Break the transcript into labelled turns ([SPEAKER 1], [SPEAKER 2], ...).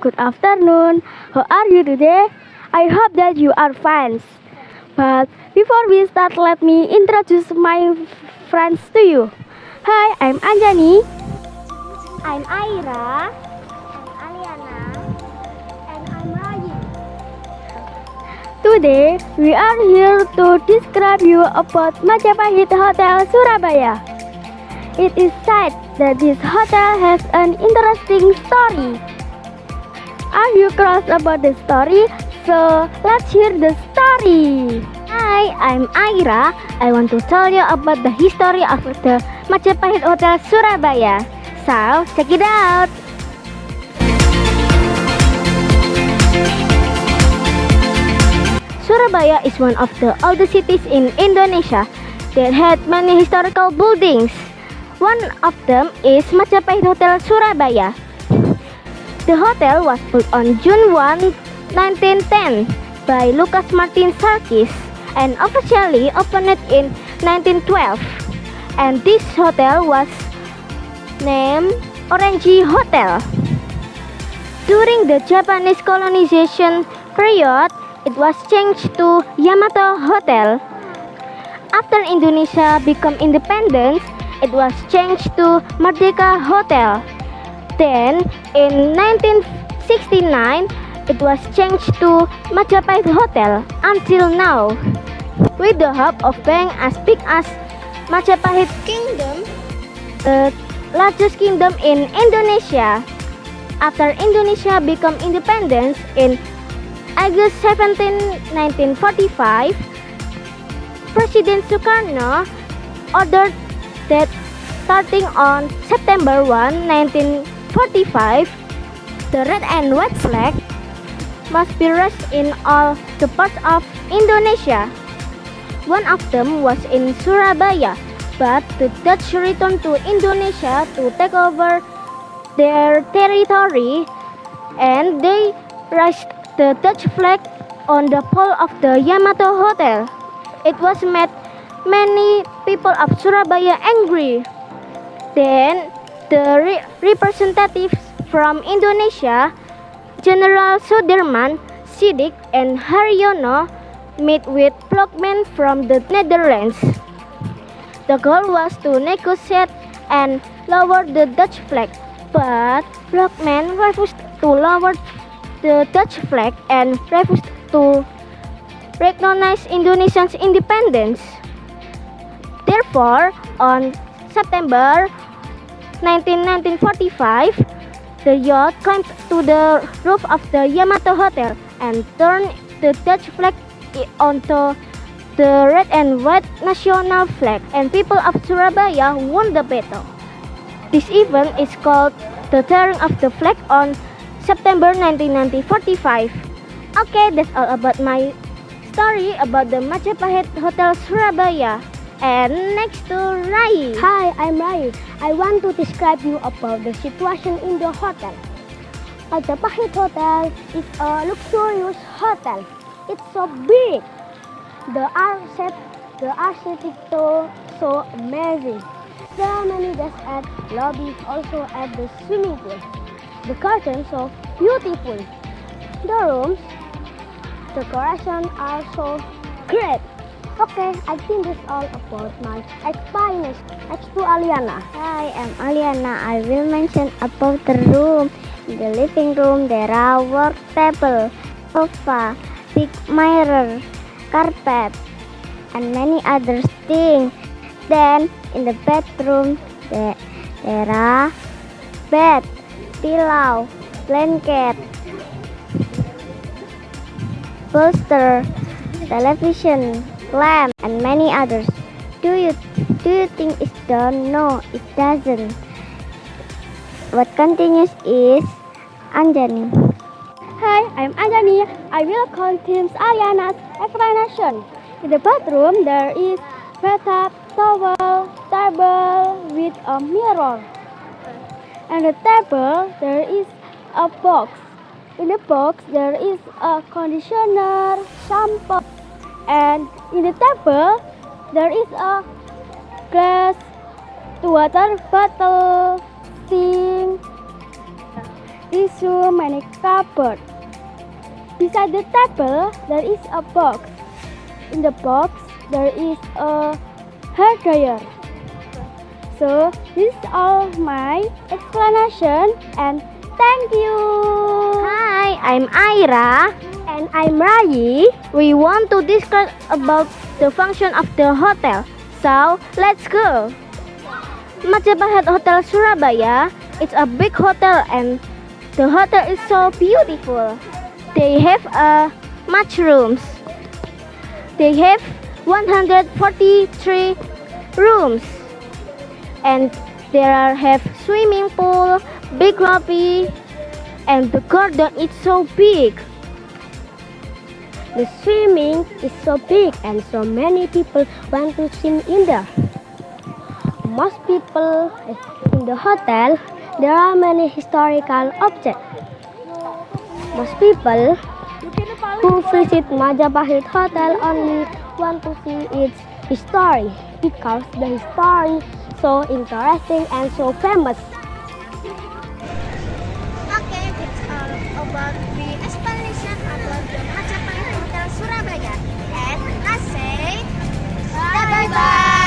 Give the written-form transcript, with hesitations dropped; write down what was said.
[SPEAKER 1] good afternoon. How are you today? I hope that you are fine. But before we start, let me introduce my friends to you. Hi, I'm Anjani.
[SPEAKER 2] I'm Aira. I'm Aliana. And I'm Raji.
[SPEAKER 1] Today, we are here to describe you about Majapahit Hotel Surabaya. It is said that this hotel has an interesting story. Are you curious about the story? So, let's hear the story.
[SPEAKER 2] Hi, I'm Aira. I want to tell you about the history of the Majapahit Hotel Surabaya. So, check it out. Surabaya is one of the oldest cities in Indonesia that had many historical buildings. One of them is Majapahit Hotel Surabaya. The hotel was built on June 1, 1910 by Lucas Martin Sarkis and officially opened in 1912. And this hotel was named Orange Hotel. During the Japanese colonization period, it was changed to Yamato Hotel. After Indonesia became independent, it was changed to Merdeka Hotel. Then, in 1969, it was changed to Majapahit Hotel until now. With the hope of being as big as Majapahit Kingdom, the largest kingdom in Indonesia. After Indonesia became independent in August 17, 1945, President Sukarno ordered that starting on September 1, 1945, the red and white flag must be raised in all the parts of Indonesia. One of them was in Surabaya, but the Dutch returned to Indonesia to take over their territory, and they raised the Dutch flag on the pole of the Yamato Hotel. It was made many people of Surabaya angry. Then the representatives from Indonesia, General Sudirman, Siddiq, and Haryono, met with Blokman from the Netherlands. The goal was to negotiate and lower the Dutch flag, but Blokman refused to lower the Dutch flag and refused to recognize Indonesia's independence. Therefore, on September 1945, the yacht climbed to the roof of the Yamato Hotel and turned the Dutch flag onto the red and white national flag, and people of Surabaya won the battle. This event is called the tearing of the flag on September 1945. Okay, that's all about my story about the Majapahit Hotel Surabaya. And next to Rai.
[SPEAKER 1] Hi, I'm Rai. I want to describe you about the situation in the hotel. Majapahit Hotel is a luxurious hotel. It's so big. The architecture so amazing. There are many desks at lobby, also at the swimming pool. The curtains so beautiful. The rooms, decorations are so great. Okay, I think that's all about my explanation. Next to Aliana.
[SPEAKER 2] Hi, I'm Aliana. I will mention about the room. In the living room, there are work table, sofa, big mirror, carpet, and many other things. Then, in the bedroom, there are bed, pillow, blanket, bolster, television, lamp, and many others. Do you think it's done? No, it doesn't. What continues is Anjani.
[SPEAKER 1] Hi, I'm Anjani. I will continue Aliana's explanation. In the bathroom, there is bathtub, towel, table with a mirror. And the table, there is a box. In the box, there is a conditioner, shampoo. And in the table, there is a glass, water bottle, sink, is so many cupboards. Beside the table, there is a box. In the box, there is a hair dryer. So, this is all my explanation and thank you.
[SPEAKER 2] Hi, I'm Aira.
[SPEAKER 1] And I'm Rayi.
[SPEAKER 2] We want to discuss about the function of the hotel. So, let's go. Majapahit Hotel Surabaya. It's a big hotel and the hotel is so beautiful. They have much rooms. They have 143 rooms. And there have swimming pool, big lobby, and the garden is so big.
[SPEAKER 1] The swimming is so big and so many people want to swim in there. Most people in the hotel, there are many historical objects. Most people who visit Majapahit Hotel only want to see its history because the history so interesting and so famous.
[SPEAKER 2] Okay, it's all about the explanation about the Majapahit Hotel Surabaya. And let's say bye bye.